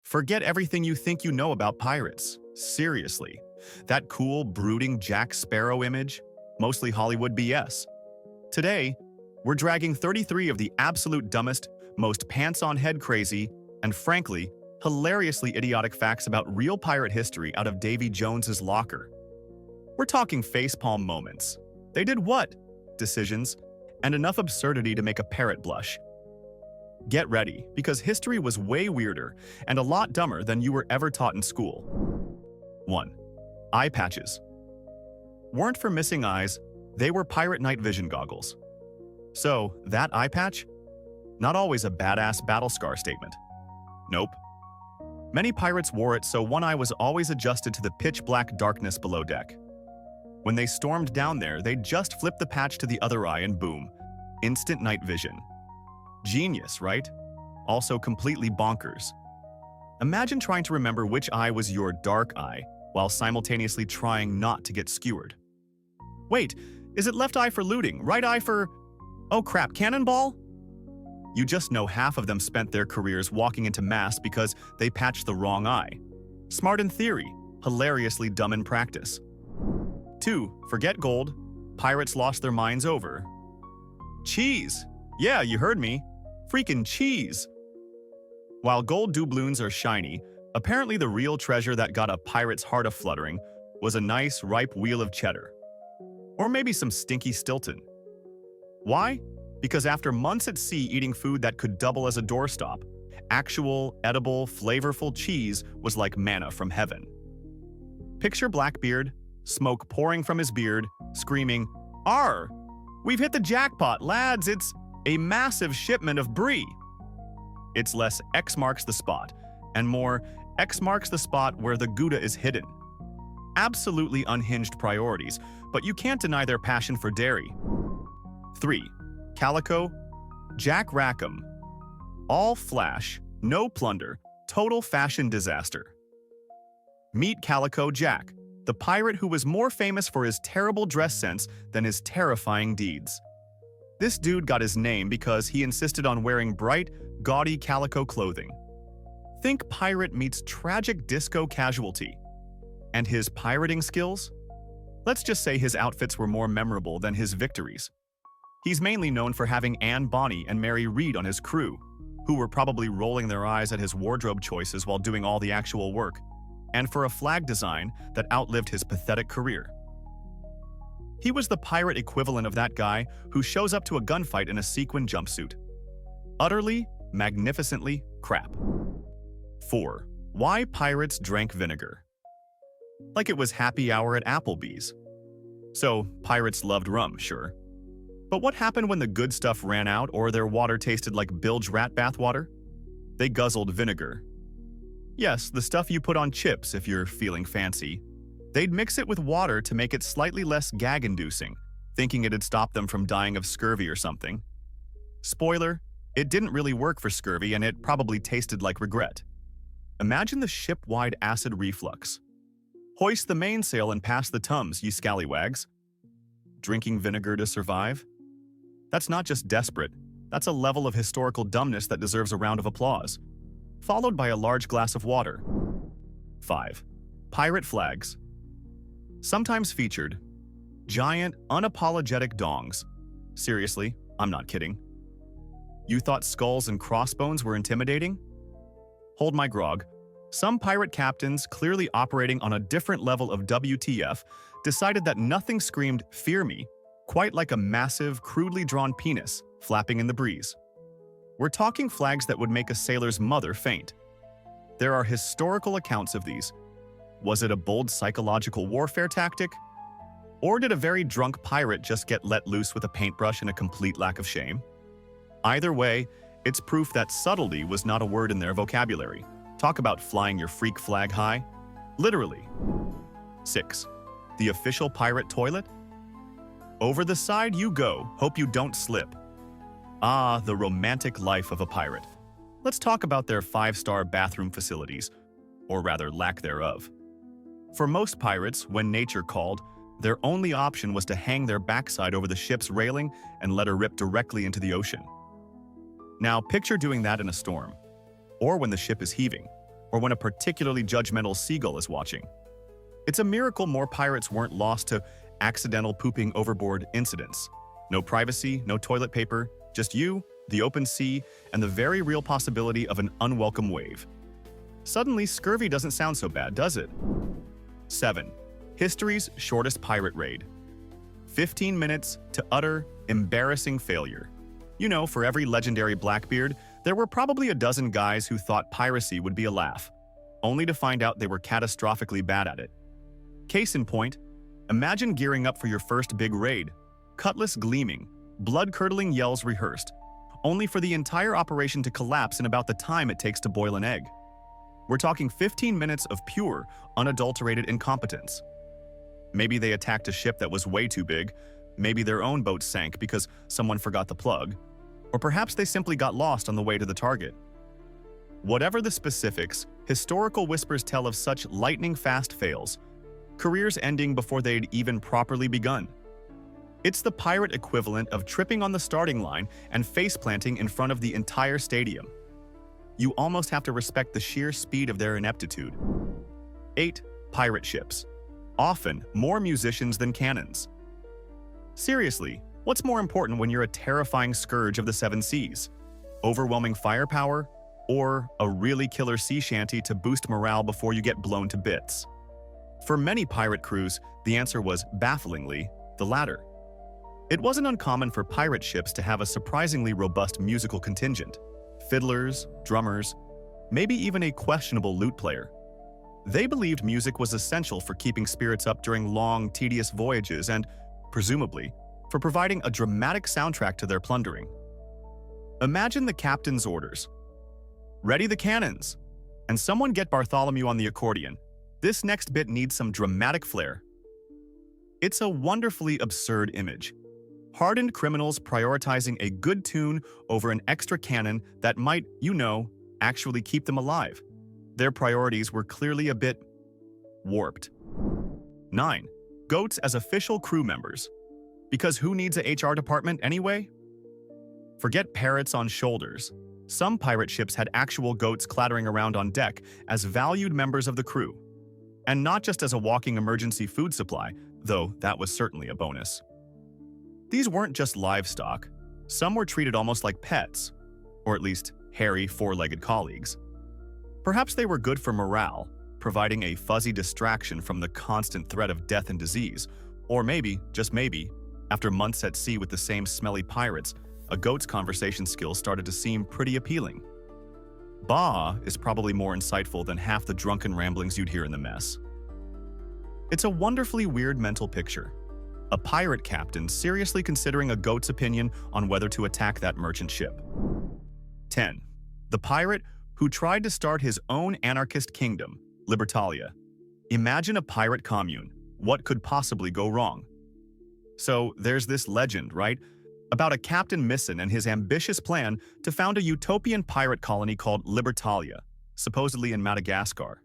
Forget everything you think you know about pirates. Seriously. That cool, brooding Jack Sparrow image? Mostly Hollywood BS. Today, we're dragging 33 of the absolute dumbest, most pants-on-head crazy, and frankly, hilariously idiotic facts about real pirate history out of Davy Jones's locker. We're talking facepalm moments. They did what? Decisions, and enough absurdity to make a parrot blush. Get ready, because history was way weirder and a lot dumber than you were ever taught in school. 1. Eye patches. Weren't for missing eyes, they were pirate night vision goggles. So, that eye patch? Not always a badass battle scar statement. Nope. Many pirates wore it so one eye was always adjusted to the pitch-black darkness below deck. When they stormed down there, they'd just flip the patch to the other eye and boom, instant night vision. Genius, right? Also completely bonkers. Imagine trying to remember which eye was your dark eye while simultaneously trying not to get skewered. Wait, is it left eye for looting, right eye for… oh crap, cannonball? You just know half of them spent their careers walking into mass because they patched the wrong eye. Smart in theory, hilariously dumb in practice. 2. Forget gold. Pirates lost their minds over cheese. Yeah, you heard me. Freaking cheese. While gold doubloons are shiny, apparently the real treasure that got a pirate's heart a-fluttering was a nice, ripe wheel of cheddar. Or maybe some stinky Stilton. Why? Because after months at sea eating food that could double as a doorstop, actual, edible, flavorful cheese was like manna from heaven. Picture Blackbeard, smoke pouring from his beard, screaming, "Arr! We've hit the jackpot, lads! It's a massive shipment of brie!" It's less X marks the spot, and more X marks the spot where the Gouda is hidden. Absolutely unhinged priorities, but you can't deny their passion for dairy. 3. Calico Jack Rackham. All flash, no plunder, total fashion disaster. Meet Calico Jack, the pirate who was more famous for his terrible dress sense than his terrifying deeds. This dude got his name because he insisted on wearing bright, gaudy calico clothing. Think pirate meets tragic disco casualty. And his pirating skills? Let's just say his outfits were more memorable than his victories. He's mainly known for having Anne Bonny and Mary Read on his crew, who were probably rolling their eyes at his wardrobe choices while doing all the actual work, and for a flag design that outlived his pathetic career. He was the pirate equivalent of that guy who shows up to a gunfight in a sequin jumpsuit. Utterly, magnificently crap. 4. Why pirates drank vinegar. Like it was happy hour at Applebee's. So, pirates loved rum, sure. But what happened when the good stuff ran out or their water tasted like bilge rat bathwater? They guzzled vinegar. Yes, the stuff you put on chips if you're feeling fancy. They'd mix it with water to make it slightly less gag-inducing, thinking it'd stop them from dying of scurvy or something. Spoiler, it didn't really work for scurvy and it probably tasted like regret. Imagine the ship-wide acid reflux. Hoist the mainsail and pass the Tums, ye scallywags. Drinking vinegar to survive? That's not just desperate, that's a level of historical dumbness that deserves a round of applause. Followed by a large glass of water. 5. Pirate flags. Sometimes featured. Giant, unapologetic dongs. Seriously, I'm not kidding. You thought skulls and crossbones were intimidating? Hold my grog. Some pirate captains, clearly operating on a different level of WTF, decided that nothing screamed, "Fear me," quite like a massive, crudely drawn penis flapping in the breeze. We're talking flags that would make a sailor's mother faint. There are historical accounts of these. Was it a bold psychological warfare tactic? Or did a very drunk pirate just get let loose with a paintbrush in a complete lack of shame? Either way, it's proof that subtlety was not a word in their vocabulary. Talk about flying your freak flag high. Literally. 6. The official pirate toilet? Over the side you go, hope you don't slip. Ah, the romantic life of a pirate. Let's talk about their 5-star bathroom facilities, or rather lack thereof. For most pirates, when nature called, their only option was to hang their backside over the ship's railing and let her rip directly into the ocean. Now picture doing that in a storm, or when the ship is heaving. or when a particularly judgmental seagull is watching. It's a miracle more pirates weren't lost to accidental pooping overboard incidents. No privacy, no toilet paper, just you, the open sea, and the very real possibility of an unwelcome wave. Suddenly, scurvy doesn't sound so bad, does it? 7. History's shortest pirate raid. 15 minutes to utter, embarrassing failure. You know, for every legendary Blackbeard, there were probably a dozen guys who thought piracy would be a laugh, only to find out they were catastrophically bad at it. Case in point, imagine gearing up for your first big raid, cutlass gleaming, blood-curdling yells rehearsed, only for the entire operation to collapse in about the time it takes to boil an egg. We're talking 15 minutes of pure, unadulterated incompetence. Maybe they attacked a ship that was way too big, maybe their own boat sank because someone forgot the plug, or perhaps they simply got lost on the way to the target. Whatever the specifics, historical whispers tell of such lightning-fast fails, careers ending before they'd even properly begun. It's the pirate equivalent of tripping on the starting line and face-planting in front of the entire stadium. You almost have to respect the sheer speed of their ineptitude. 8. Pirate ships. Often more musicians than cannons. Seriously, what's more important when you're a terrifying scourge of the seven seas? Overwhelming firepower, or a really killer sea shanty to boost morale before you get blown to bits? For many pirate crews, the answer was, bafflingly, the latter. It wasn't uncommon for pirate ships to have a surprisingly robust musical contingent. Fiddlers, drummers, maybe even a questionable lute player. They believed music was essential for keeping spirits up during long, tedious voyages and, presumably, for providing a dramatic soundtrack to their plundering. Imagine the captain's orders. Ready the cannons! And someone get Bartholomew on the accordion. This next bit needs some dramatic flair. It's a wonderfully absurd image. Hardened criminals prioritizing a good tune over an extra cannon that might, actually keep them alive. Their priorities were clearly a bit warped. 9. Goats as official crew members. Because who needs a HR department anyway? Forget parrots on shoulders. Some pirate ships had actual goats clattering around on deck as valued members of the crew. And not just as a walking emergency food supply, though that was certainly a bonus. These weren't just livestock. Some were treated almost like pets, or at least hairy, four-legged colleagues. Perhaps they were good for morale, providing a fuzzy distraction from the constant threat of death and disease, or maybe, just maybe, after months at sea with the same smelly pirates, a goat's conversation skills started to seem pretty appealing. Bah is probably more insightful than half the drunken ramblings you'd hear in the mess. It's a wonderfully weird mental picture. A pirate captain seriously considering a goat's opinion on whether to attack that merchant ship. 10. The pirate who tried to start his own anarchist kingdom, Libertalia. Imagine a pirate commune. What could possibly go wrong? So there's this legend, right? About a Captain Misson and his ambitious plan to found a utopian pirate colony called Libertalia, supposedly in Madagascar.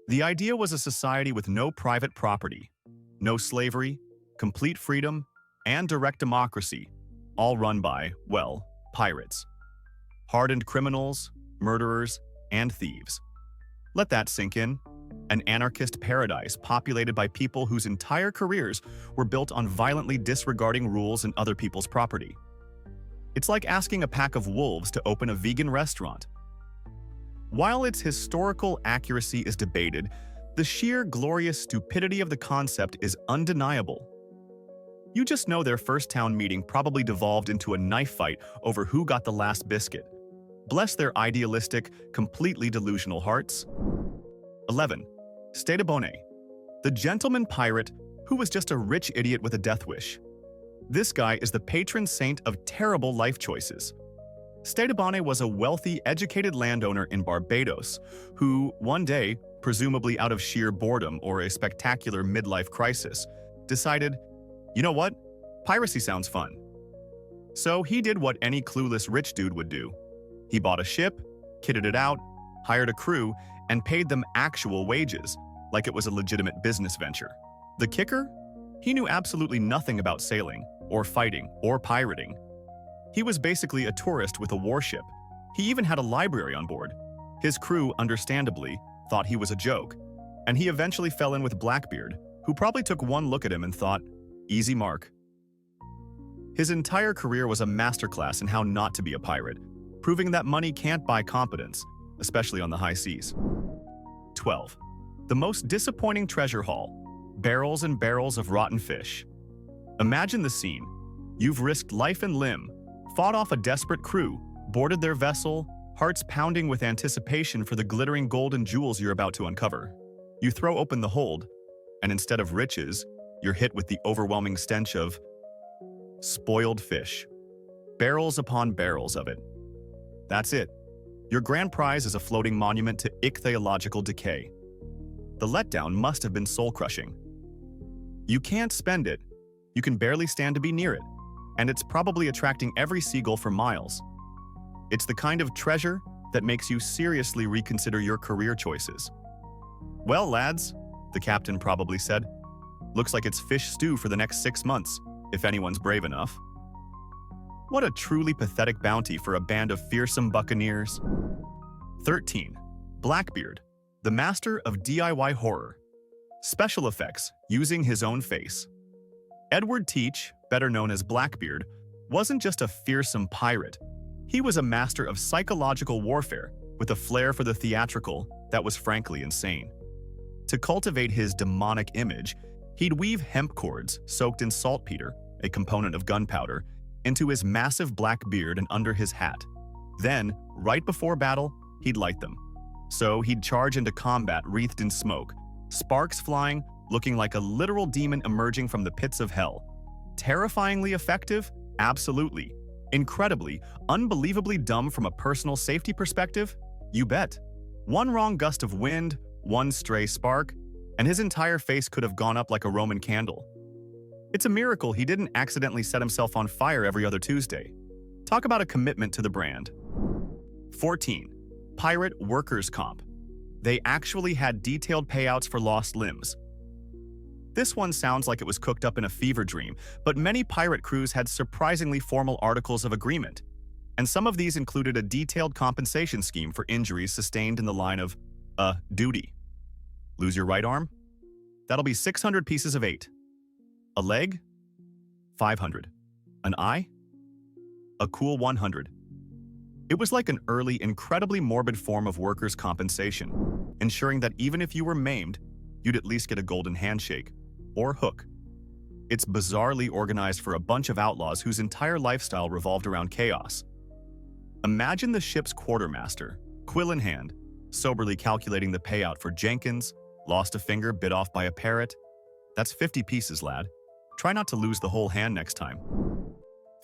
The idea was a society with no private property, no slavery, complete freedom, and direct democracy, all run by, well, pirates. Hardened criminals, murderers, and thieves. Let that sink in. An anarchist paradise populated by people whose entire careers were built on violently disregarding rules and other people's property. It's like asking a pack of wolves to open a vegan restaurant. While its historical accuracy is debated, the sheer glorious stupidity of the concept is undeniable. You just know their first town meeting probably devolved into a knife fight over who got the last biscuit. Bless their idealistic, completely delusional hearts. 11. Stedibone, the gentleman pirate who was just a rich idiot with a death wish. This guy is the patron saint of terrible life choices. Stedibone was a wealthy, educated landowner in Barbados who, one day, presumably out of sheer boredom or a spectacular midlife crisis, decided, you know what? Piracy sounds fun. So he did what any clueless rich dude would do. He bought a ship, kitted it out, hired a crew, and paid them actual wages, like it was a legitimate business venture. The kicker? He knew absolutely nothing about sailing, or fighting, or pirating. He was basically a tourist with a warship. He even had a library on board. His crew, understandably, thought he was a joke, and he eventually fell in with Blackbeard, who probably took one look at him and thought, easy mark. His entire career was a masterclass in how not to be a pirate, proving that money can't buy competence, especially on the high seas. 12. The most disappointing treasure haul. Barrels and barrels of rotten fish. Imagine the scene. You've risked life and limb, fought off a desperate crew, boarded their vessel, hearts pounding with anticipation for the glittering gold and jewels you're about to uncover. You throw open the hold, and instead of riches, you're hit with the overwhelming stench of spoiled fish. Barrels upon barrels of it. That's it. Your grand prize is a floating monument to ichthyological decay. The letdown must have been soul-crushing. You can't spend it, you can barely stand to be near it, and it's probably attracting every seagull for miles. It's the kind of treasure that makes you seriously reconsider your career choices. Well, lads, the captain probably said, looks like it's fish stew for the next 6 months, if anyone's brave enough. What a truly pathetic bounty for a band of fearsome buccaneers. 13. Blackbeard, the master of DIY horror. Special effects using his own face. Edward Teach, better known as Blackbeard, wasn't just a fearsome pirate. He was a master of psychological warfare with a flair for the theatrical that was frankly insane. To cultivate his demonic image, he'd weave hemp cords soaked in saltpeter, a component of gunpowder, into his massive black beard and under his hat. Then, right before battle, he'd light them. So he'd charge into combat wreathed in smoke, sparks flying, looking like a literal demon emerging from the pits of hell. Terrifyingly effective? Absolutely. Incredibly, unbelievably dumb from a personal safety perspective? You bet. One wrong gust of wind, one stray spark, and his entire face could have gone up like a Roman candle. It's a miracle he didn't accidentally set himself on fire every other Tuesday. Talk about a commitment to the brand. 14. Pirate Workers' Comp. They actually had detailed payouts for lost limbs. This one sounds like it was cooked up in a fever dream, but many pirate crews had surprisingly formal articles of agreement, and some of these included a detailed compensation scheme for injuries sustained in the line of, duty. Lose your right arm? That'll be 600 pieces of 8. A leg? 500. An eye? A cool 100. It was like an early, incredibly morbid form of workers' compensation, ensuring that even if you were maimed, you'd at least get a golden handshake, or hook. It's bizarrely organized for a bunch of outlaws whose entire lifestyle revolved around chaos. Imagine the ship's quartermaster, quill in hand, soberly calculating the payout for Jenkins, lost a finger bit off by a parrot. That's 50 pieces, lad. Try not to lose the whole hand next time.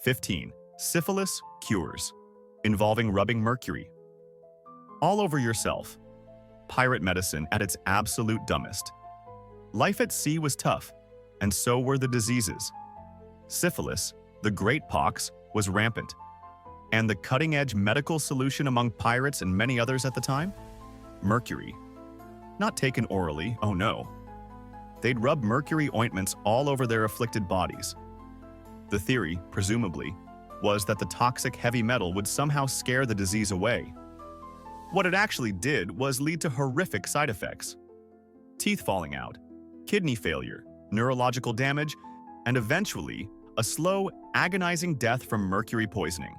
15. Syphilis Cures, involving rubbing mercury all over yourself. Pirate medicine at its absolute dumbest. Life at sea was tough, and so were the diseases. Syphilis, the great pox, was rampant. And the cutting-edge medical solution among pirates and many others at the time? Mercury. Not taken orally, oh no. They'd rub mercury ointments all over their afflicted bodies. The theory, presumably, was that the toxic heavy metal would somehow scare the disease away. What it actually did was lead to horrific side effects. Teeth falling out, kidney failure, neurological damage, and eventually, a slow, agonizing death from mercury poisoning.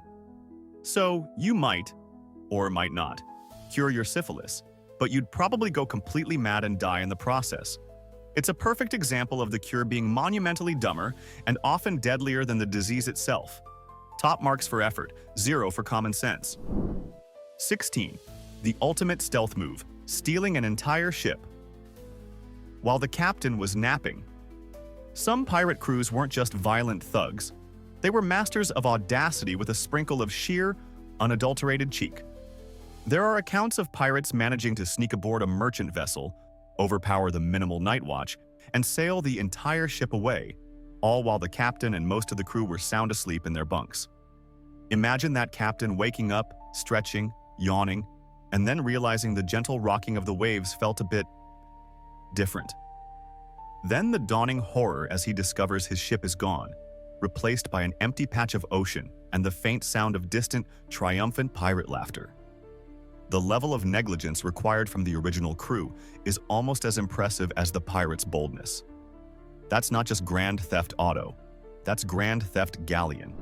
So, you might, or might not, cure your syphilis, but you'd probably go completely mad and die in the process. It's a perfect example of the cure being monumentally dumber and often deadlier than the disease itself. Top marks for effort, 0 for common sense. 16. The ultimate stealth move, stealing an entire ship. While the captain was napping, some pirate crews weren't just violent thugs. They were masters of audacity with a sprinkle of sheer, unadulterated cheek. There are accounts of pirates managing to sneak aboard a merchant vessel, overpower the minimal night watch, and sail the entire ship away, all while the captain and most of the crew were sound asleep in their bunks. Imagine that captain waking up, stretching, yawning, and then realizing the gentle rocking of the waves felt a bit different. Then the dawning horror as he discovers his ship is gone, replaced by an empty patch of ocean and the faint sound of distant, triumphant pirate laughter. the level of negligence required from the original crew is almost as impressive as the pirates' boldness. That's not just Grand Theft Auto, that's Grand Theft Galleon.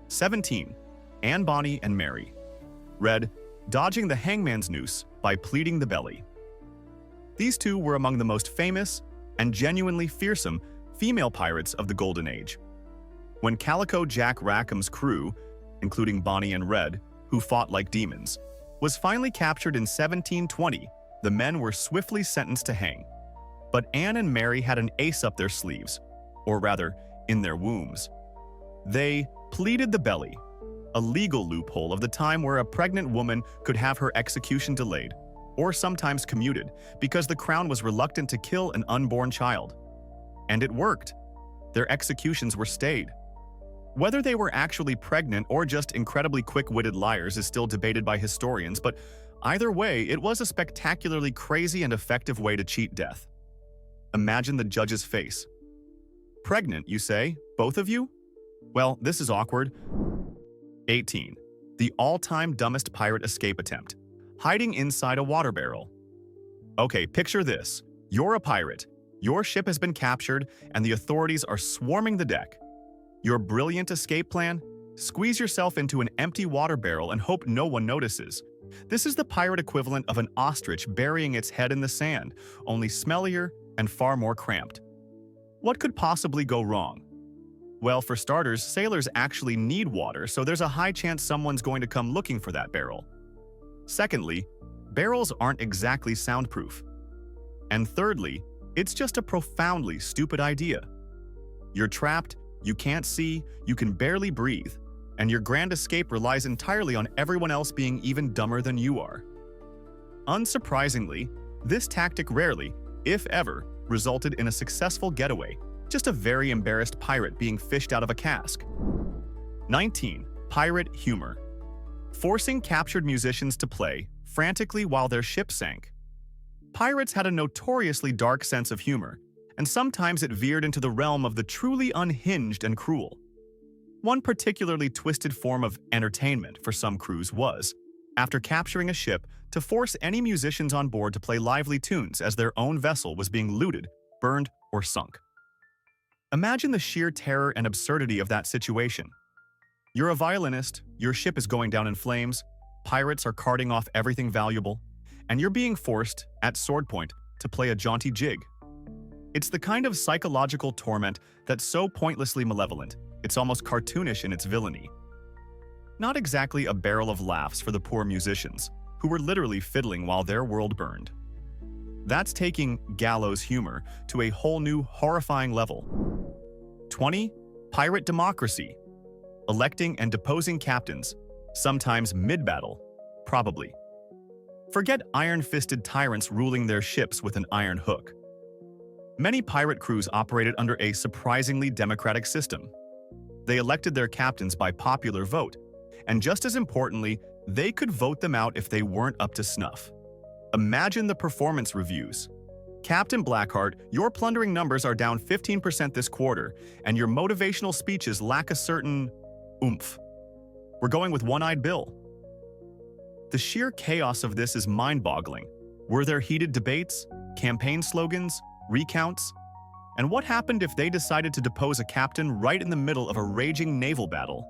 17. Anne Bonny and Mary. Red, dodging the hangman's noose by pleating the belly. These two were among the most famous and genuinely fearsome female pirates of the Golden Age. When Calico Jack Rackham's crew, including Bonny and Red, who fought like demons, was finally captured in 1720, the men were swiftly sentenced to hang. But Anne and Mary had an ace up their sleeves, or rather, in their wombs. They pleated the belly, a legal loophole of the time where a pregnant woman could have her execution delayed, or sometimes commuted, because the crown was reluctant to kill an unborn child. And it worked. Their executions were stayed. Whether they were actually pregnant or just incredibly quick-witted liars is still debated by historians, but either way, it was a spectacularly crazy and effective way to cheat death. Imagine the judge's face. Pregnant, you say? Both of you? Well, this is awkward. 18. The all-time dumbest pirate escape attempt. Hiding inside a water barrel. Okay, picture this. You're a pirate. Your ship has been captured, and the authorities are swarming the deck. Your brilliant escape plan? Squeeze yourself into an empty water barrel and hope no one notices. This is the pirate equivalent of an ostrich burying its head in the sand, only smellier and far more cramped. What could possibly go wrong? Well, for starters, sailors actually need water, so there's a high chance someone's going to come looking for that barrel. Secondly, barrels aren't exactly soundproof. And thirdly, it's just a profoundly stupid idea. You're trapped, you can't see, you can barely breathe, and your grand escape relies entirely on everyone else being even dumber than you are. Unsurprisingly, this tactic rarely, if ever, resulted in a successful getaway, just a very embarrassed pirate being fished out of a cask. 19. Pirate humor. Forcing captured musicians to play frantically while their ship sank. Pirates had a notoriously dark sense of humor, and sometimes it veered into the realm of the truly unhinged and cruel. One particularly twisted form of entertainment for some crews was, after capturing a ship, to force any musicians on board to play lively tunes as their own vessel was being looted, burned, or sunk. Imagine the sheer terror and absurdity of that situation. You're a violinist, your ship is going down in flames, pirates are carting off everything valuable, and you're being forced, at sword point, to play a jaunty jig. It's the kind of psychological torment that's so pointlessly malevolent, it's almost cartoonish in its villainy. Not exactly a barrel of laughs for the poor musicians, who were literally fiddling while their world burned. That's taking gallows humor to a whole new, horrifying level. 20. Pirate democracy. Electing and deposing captains, sometimes mid-battle, probably. Forget iron-fisted tyrants ruling their ships with an iron hook. Many pirate crews operated under a surprisingly democratic system. They elected their captains by popular vote, and just as importantly, they could vote them out if they weren't up to snuff. Imagine the performance reviews. Captain Blackheart, your plundering numbers are down 15% this quarter, and your motivational speeches lack a certain oomph. We're going with One-Eyed Bill. The sheer chaos of this is mind-boggling. Were there heated debates, campaign slogans, recounts? And what happened if they decided to depose a captain right in the middle of a raging naval battle?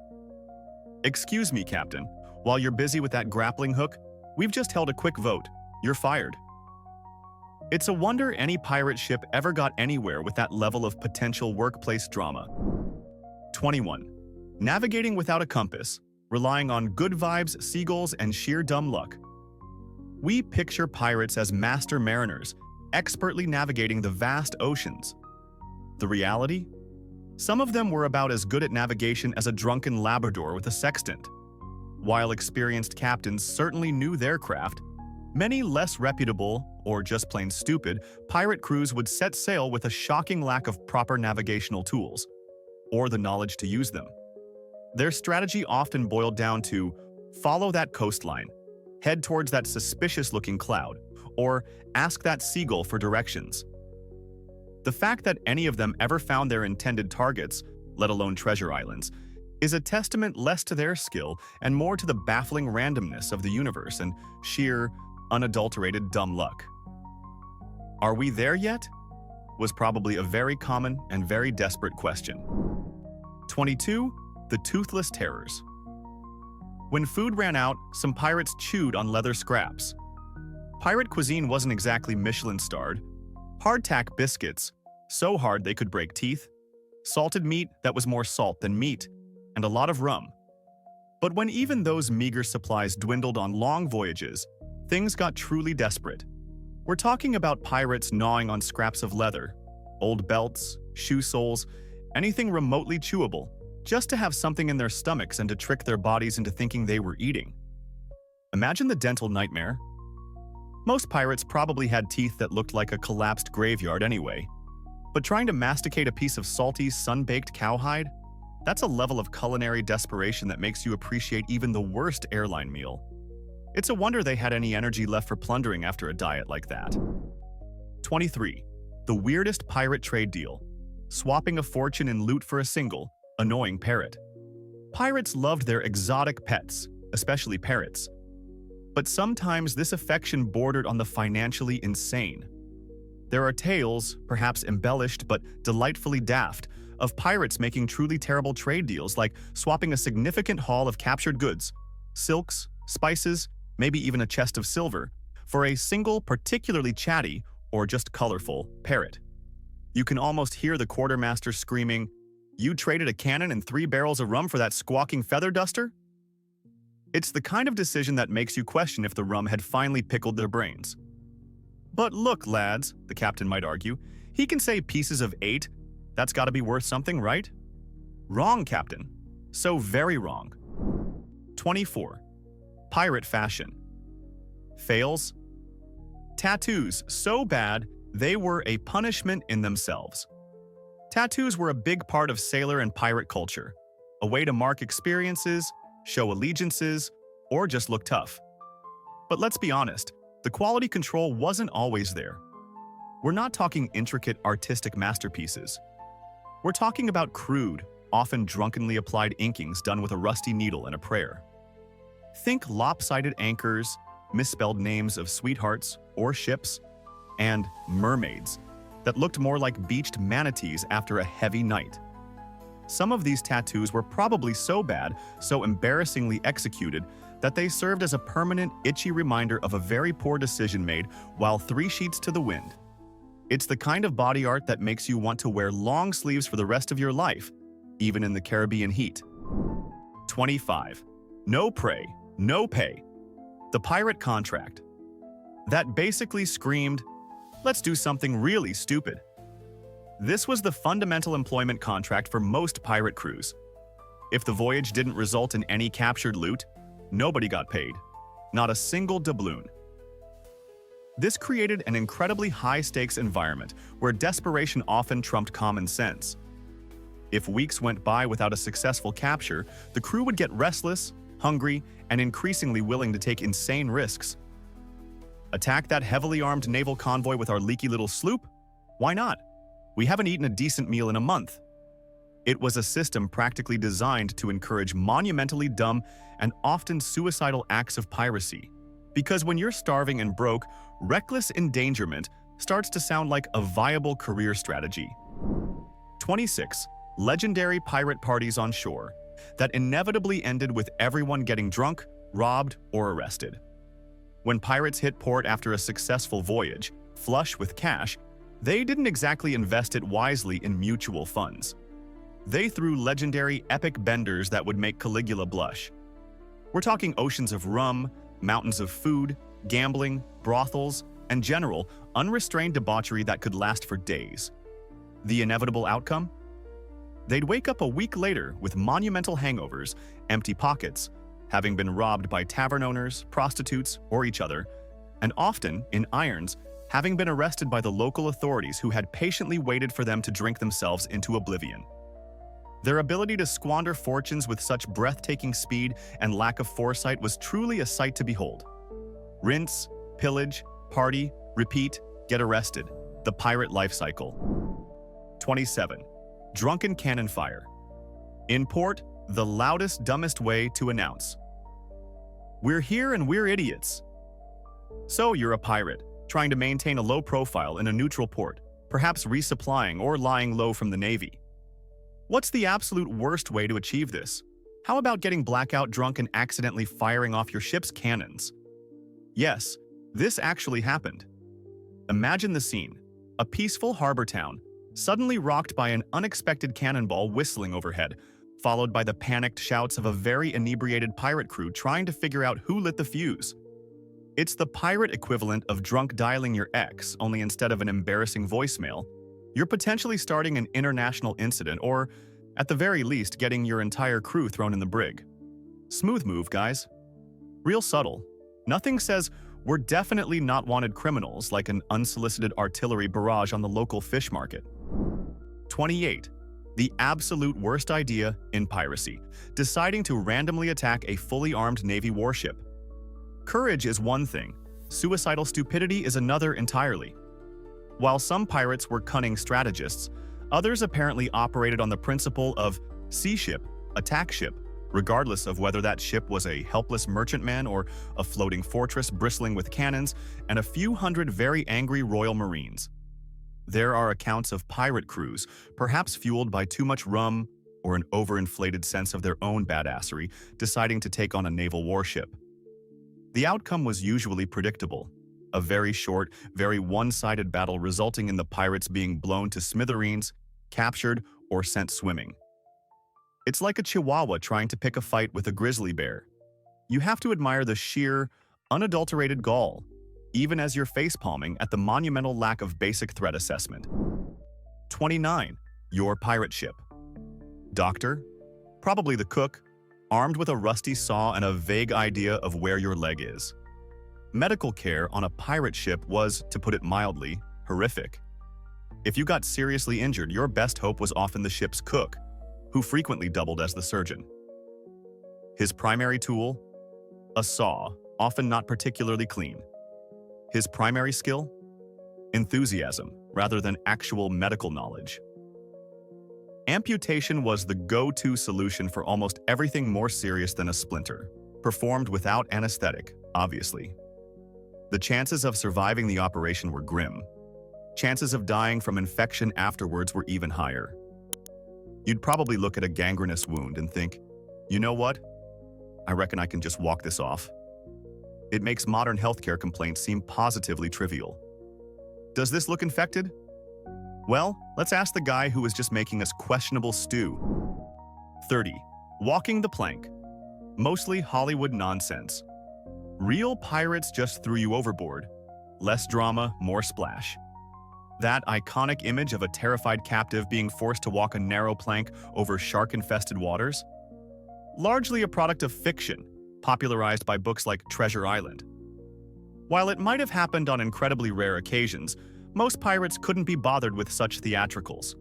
Excuse me, Captain. While you're busy with that grappling hook, we've just held a quick vote. You're fired. It's a wonder any pirate ship ever got anywhere with that level of potential workplace drama. 21. Navigating without a compass, relying on good vibes, seagulls, and sheer dumb luck. We picture pirates as master mariners, expertly navigating the vast oceans. The reality? Some of them were about as good at navigation as a drunken Labrador with a sextant. While experienced captains certainly knew their craft, many less reputable, or just plain stupid, pirate crews would set sail with a shocking lack of proper navigational tools, or the knowledge to use them. Their strategy often boiled down to follow that coastline, head towards that suspicious-looking cloud, or ask that seagull for directions. The fact that any of them ever found their intended targets, let alone treasure islands, is a testament less to their skill and more to the baffling randomness of the universe and sheer, unadulterated dumb luck. Are we there yet? Was probably a very common and very desperate question. 22. The Toothless Terrors. When food ran out, some pirates chewed on leather scraps. Pirate cuisine wasn't exactly Michelin-starred. Hardtack biscuits, so hard they could break teeth, salted meat that was more salt than meat, and a lot of rum. But when even those meager supplies dwindled on long voyages, things got truly desperate. We're talking about pirates gnawing on scraps of leather, old belts, shoe soles, anything remotely chewable, just to have something in their stomachs and to trick their bodies into thinking they were eating. Imagine the dental nightmare. Most pirates probably had teeth that looked like a collapsed graveyard anyway, but trying to masticate a piece of salty, sun-baked cowhide? That's a level of culinary desperation that makes you appreciate even the worst airline meal. It's a wonder they had any energy left for plundering after a diet like that. 23. The weirdest pirate trade deal. Swapping a fortune in loot for a single, annoying parrot. Pirates loved their exotic pets, especially parrots. But sometimes this affection bordered on the financially insane. There are tales, perhaps embellished but delightfully daft, of pirates making truly terrible trade deals like swapping a significant haul of captured goods, silks, spices, maybe even a chest of silver, for a single particularly chatty or just colorful parrot. You can almost hear the quartermaster screaming, "You traded a cannon and 3 barrels of rum for that squawking feather duster?" It's the kind of decision that makes you question if the rum had finally pickled their brains. But look, lads, the captain might argue, he can say pieces of 8. That's gotta be worth something, right? Wrong, Captain. So very wrong. 24. Pirate fashion. Fails. Tattoos so bad they were a punishment in themselves. Tattoos were a big part of sailor and pirate culture, a way to mark experiences, show allegiances, or just look tough. But let's be honest, the quality control wasn't always there. We're not talking intricate artistic masterpieces. We're talking about crude, often drunkenly applied inkings done with a rusty needle and a prayer. Think lopsided anchors, misspelled names of sweethearts or ships, and mermaids that looked more like beached manatees after a heavy night. Some of these tattoos were probably so bad, so embarrassingly executed, that they served as a permanent, itchy reminder of a very poor decision made while 3 sheets to the wind. It's the kind of body art that makes you want to wear long sleeves for the rest of your life, even in the Caribbean heat. 25. No prey, no pay. The pirate contract. That basically screamed, let's do something really stupid. This was the fundamental employment contract for most pirate crews. If the voyage didn't result in any captured loot, nobody got paid. Not a single doubloon. This created an incredibly high-stakes environment where desperation often trumped common sense. If weeks went by without a successful capture, the crew would get restless, hungry, and increasingly willing to take insane risks. Attack that heavily armed naval convoy with our leaky little sloop? Why not? We haven't eaten a decent meal in a month. It was a system practically designed to encourage monumentally dumb and often suicidal acts of piracy. Because when you're starving and broke, reckless endangerment starts to sound like a viable career strategy. 26. Legendary pirate parties on shore that inevitably ended with everyone getting drunk, robbed, or arrested. When pirates hit port after a successful voyage, flush with cash, they didn't exactly invest it wisely in mutual funds. They threw legendary epic benders that would make Caligula blush. We're talking oceans of rum, mountains of food, gambling, brothels, and general, unrestrained debauchery that could last for days. The inevitable outcome? They'd wake up a week later with monumental hangovers, empty pockets, having been robbed by tavern owners, prostitutes, or each other, and often, in irons, having been arrested by the local authorities who had patiently waited for them to drink themselves into oblivion. Their ability to squander fortunes with such breathtaking speed and lack of foresight was truly a sight to behold. Rinse, pillage, party, repeat, get arrested. The pirate life cycle. 27. Drunken cannon fire. In port, The loudest, dumbest way to announce. We're here and we're idiots. So you're a pirate, trying to maintain a low profile in a neutral port, perhaps resupplying or lying low from the Navy. What's the absolute worst way to achieve this? How about getting blackout drunk and accidentally firing off your ship's cannons? Yes, this actually happened. Imagine the scene. A peaceful harbor town, suddenly rocked by an unexpected cannonball whistling overhead, followed by the panicked shouts of a very inebriated pirate crew trying to figure out who lit the fuse. It's the pirate equivalent of drunk dialing your ex, only instead of an embarrassing voicemail, you're potentially starting an international incident or, at the very least, getting your entire crew thrown in the brig. Smooth move, guys. Real subtle. Nothing says, we're definitely not wanted criminals like an unsolicited artillery barrage on the local fish market. 28. The absolute worst idea in piracy, deciding to randomly attack a fully armed Navy warship. Courage is one thing, suicidal stupidity is another entirely. While some pirates were cunning strategists, others apparently operated on the principle of sea ship, attack ship, regardless of whether that ship was a helpless merchantman or a floating fortress bristling with cannons and a few hundred very angry Royal Marines. There are accounts of pirate crews, perhaps fueled by too much rum or an overinflated sense of their own badassery, deciding to take on a naval warship. The outcome was usually predictable. A very short, very one-sided battle resulting in the pirates being blown to smithereens, captured, or sent swimming. It's like a chihuahua trying to pick a fight with a grizzly bear. You have to admire the sheer, unadulterated gall, even as you're facepalming at the monumental lack of basic threat assessment. 29. Your pirate ship. Doctor? Probably the cook, armed with a rusty saw and a vague idea of where your leg is. Medical care on a pirate ship was, to put it mildly, horrific. If you got seriously injured, your best hope was often the ship's cook, who frequently doubled as the surgeon. His primary tool? A saw, often not particularly clean. His primary skill? Enthusiasm, rather than actual medical knowledge. Amputation was the go-to solution for almost everything more serious than a splinter, performed without anesthetic, obviously. The chances of surviving the operation were grim. Chances of dying from infection afterwards were even higher. You'd probably look at a gangrenous wound and think, you know what? I reckon I can just walk this off. It makes modern healthcare complaints seem positively trivial. Does this look infected? Well, let's ask the guy who was just making us questionable stew. 30. Walking the plank. Mostly Hollywood nonsense. Real pirates just threw you overboard. Less drama, more splash. That iconic image of a terrified captive being forced to walk a narrow plank over shark-infested waters? Largely a product of fiction, popularized by books like Treasure Island. While it might have happened on incredibly rare occasions, most pirates couldn't be bothered with such theatricals.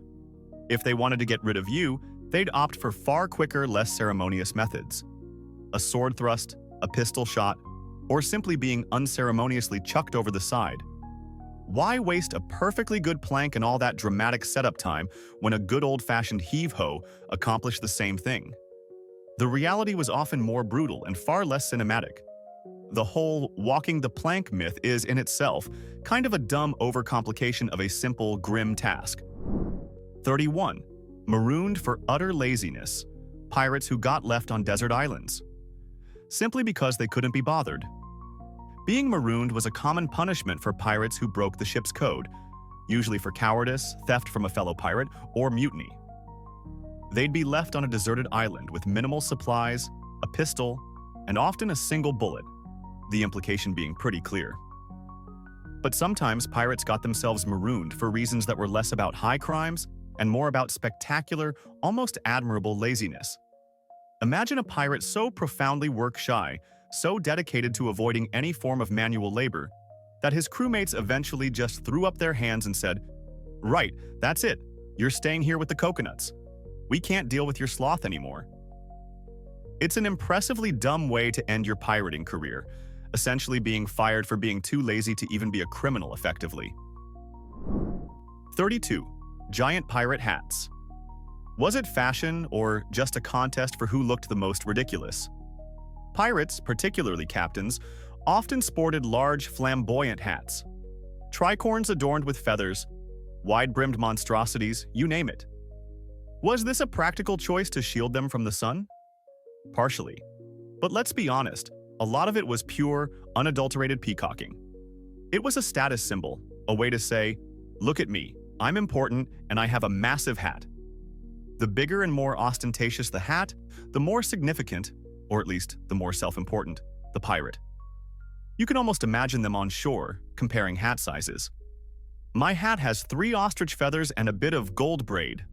If they wanted to get rid of you, they'd opt for far quicker, less ceremonious methods. A sword thrust, a pistol shot, or simply being unceremoniously chucked over the side. Why waste a perfectly good plank and all that dramatic setup time when a good old-fashioned heave-ho accomplished the same thing? The reality was often more brutal and far less cinematic. The whole walking the plank myth is, in itself, kind of a dumb overcomplication of a simple, grim task. 31. Marooned for utter laziness. Pirates who got left on desert islands. Simply because they couldn't be bothered. Being marooned was a common punishment for pirates who broke the ship's code, usually for cowardice, theft from a fellow pirate, or mutiny. They'd be left on a deserted island with minimal supplies, a pistol, and often a single bullet, the implication being pretty clear. But sometimes pirates got themselves marooned for reasons that were less about high crimes and more about spectacular, almost admirable laziness. Imagine a pirate so profoundly work-shy, so dedicated to avoiding any form of manual labor, that his crewmates eventually just threw up their hands and said, "Right, that's it. You're staying here with the coconuts. We can't deal with your sloth anymore." It's an impressively dumb way to end your pirating career, essentially being fired for being too lazy to even be a criminal effectively. 32. Giant pirate hats. Was it fashion or just a contest for who looked the most ridiculous? Pirates, particularly captains, often sported large, flamboyant hats. Tricorns adorned with feathers, wide-brimmed monstrosities, you name it. Was this a practical choice to shield them from the sun? Partially. But let's be honest, a lot of it was pure, unadulterated peacocking. It was a status symbol, a way to say, look at me, I'm important, and I have a massive hat. The bigger and more ostentatious the hat, the more significant, or at least the more self-important, the pirate. You can almost imagine them on shore, comparing hat sizes. My hat has 3 ostrich feathers and a bit of gold braid.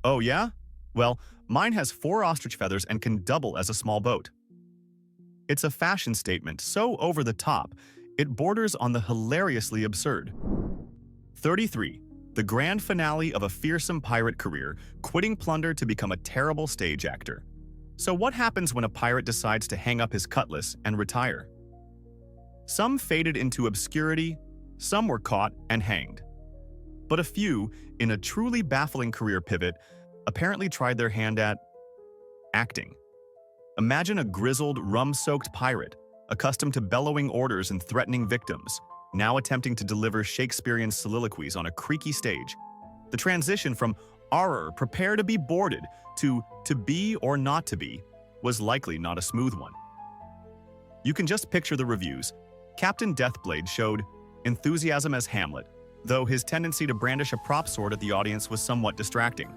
Oh yeah? Well, mine has 4 ostrich feathers and can double as a small boat. It's a fashion statement so over the top, it borders on the hilariously absurd. 33. The grand finale of a fearsome pirate career, quitting plunder to become a terrible stage actor. So what happens when a pirate decides to hang up his cutlass and retire? Some faded into obscurity, some were caught and hanged. But a few, in a truly baffling career pivot, apparently tried their hand at acting. Imagine a grizzled, rum-soaked pirate, accustomed to bellowing orders and threatening victims, now attempting to deliver Shakespearean soliloquies on a creaky stage. The transition from "Arr, prepare to be boarded" to be or not to be was likely not a smooth one. You can just picture the reviews. Captain Deathblade showed enthusiasm as Hamlet, though his tendency to brandish a prop sword at the audience was somewhat distracting.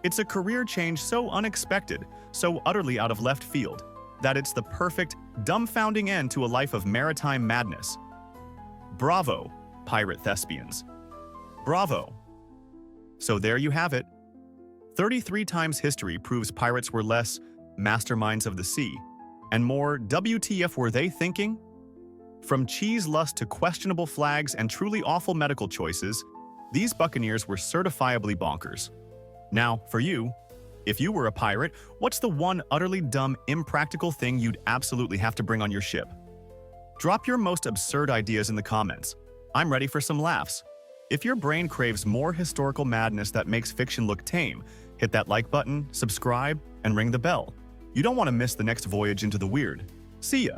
It's a career change so unexpected, so utterly out of left field, that it's the perfect, dumbfounding end to a life of maritime madness. Bravo, pirate thespians. Bravo. So there you have it. 33 times history proves pirates were less masterminds of the sea, and more WTF were they thinking? From cheese lust to questionable flags and truly awful medical choices, these buccaneers were certifiably bonkers. Now, for you, if you were a pirate, what's the one utterly dumb, impractical thing you'd absolutely have to bring on your ship? Drop your most absurd ideas in the comments. I'm ready for some laughs. If your brain craves more historical madness that makes fiction look tame, hit that like button, subscribe, and ring the bell. You don't want to miss the next voyage into the weird. See ya!